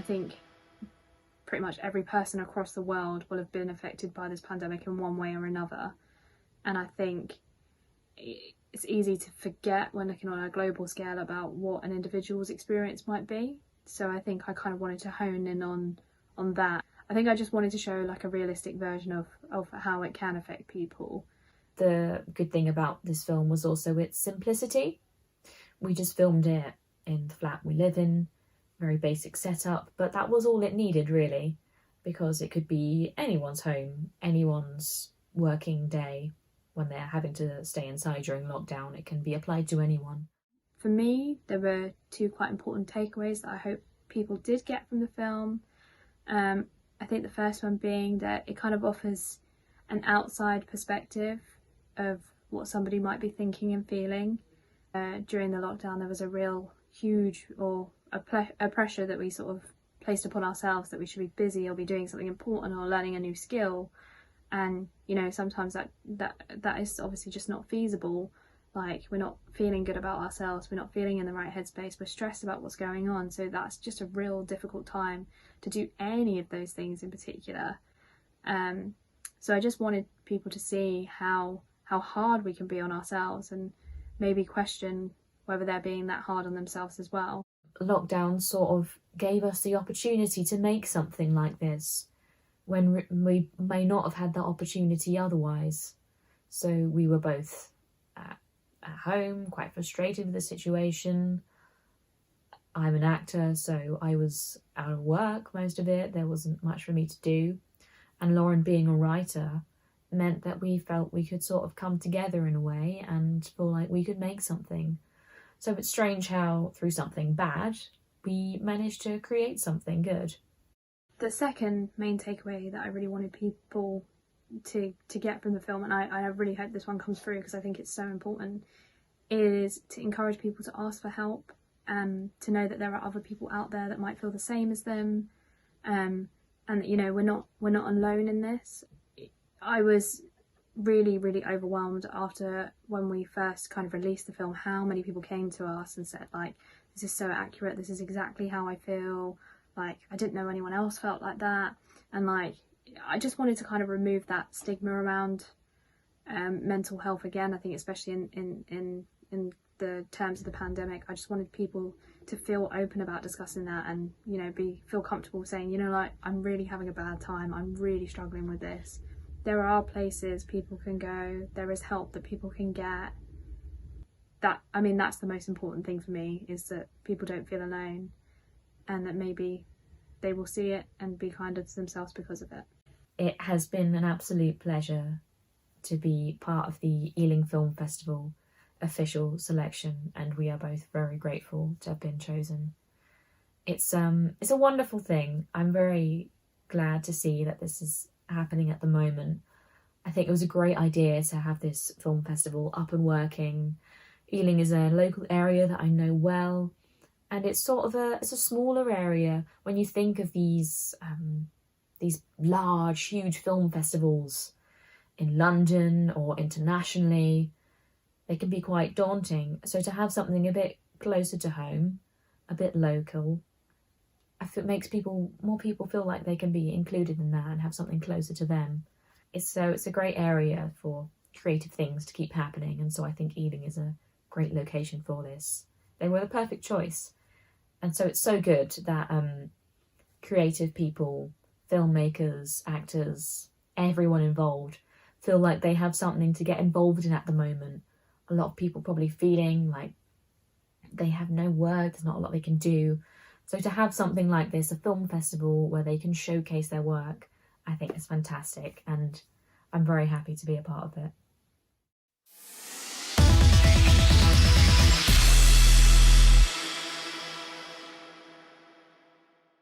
think pretty much every person across the world will have been affected by this pandemic in one way or another. And I think it's easy to forget when looking on a global scale about what an individual's experience might be. So I think I kind of wanted to hone in on that. I think I just wanted to show like a realistic version of how it can affect people. The good thing about this film was also its simplicity. We just filmed it in the flat we live in, very basic setup, but that was all it needed really, because it could be anyone's home, anyone's working day when they're having to stay inside during lockdown. It can be applied to anyone. For me, there were two quite important takeaways that I hope people did get from the film. I think the first one being that it kind of offers an outside perspective of what somebody might be thinking and feeling. During the lockdown, there was a real huge a pressure that we sort of placed upon ourselves that we should be busy or be doing something important or learning a new skill. And, you know, sometimes that is obviously just not feasible. Like, we're not feeling good about ourselves, we're not feeling in the right headspace, we're stressed about what's going on. So that's just a real difficult time to do any of those things in particular. So I just wanted people to see how hard we can be on ourselves and maybe question whether they're being that hard on themselves as well. Lockdown sort of gave us the opportunity to make something like this when we may not have had that opportunity otherwise. So we were both at home, quite frustrated with the situation. I'm an actor, so I was out of work most of it. There wasn't much for me to do. And Lauren, being a writer, meant that we felt we could sort of come together in a way and feel like we could make something. So it's strange how, through something bad, we managed to create something good. The second main takeaway that I really wanted people to get from the film, and I really hope this one comes through because I think it's so important, is to encourage people to ask for help, to know that there are other people out there that might feel the same as them, and that, you know, we're not alone in this. I was really overwhelmed after when we first kind of released the film, how many people came to us and said, like, this is so accurate, this is exactly how I feel, like, I didn't know anyone else felt like that. And like, I just wanted to kind of remove that stigma around mental health again. I think especially in the terms of the pandemic, I just wanted people to feel open about discussing that and, you know, feel comfortable saying, you know, like, I'm really having a bad time, I'm really struggling with this. There are places people can go, there is help that people can get. That's the most important thing for me, is that people don't feel alone and that maybe they will see it and be kinder to themselves because of it. It has been an absolute pleasure to be part of the Ealing Film Festival official selection, and we are both very grateful to have been chosen. It's a wonderful thing. I'm very glad to see that this is happening at the moment. I think it was a great idea to have this film festival up and working. Ealing is a local area that I know well, and it's sort of it's a smaller area. When you think of these large, huge film festivals in London or internationally, they can be quite daunting. So to have something a bit closer to home, a bit local, I think it makes more people feel like they can be included in that and have something closer to them. It's a great area for creative things to keep happening, and so I think Ealing is a great location for this. They were the perfect choice, and so it's so good that creative people, filmmakers, actors, everyone involved feel like they have something to get involved in at the moment. A lot of people probably feeling like they have no work, there's not a lot they can do. So to have something like this, a film festival where they can showcase their work, I think is fantastic, and I'm very happy to be a part of it.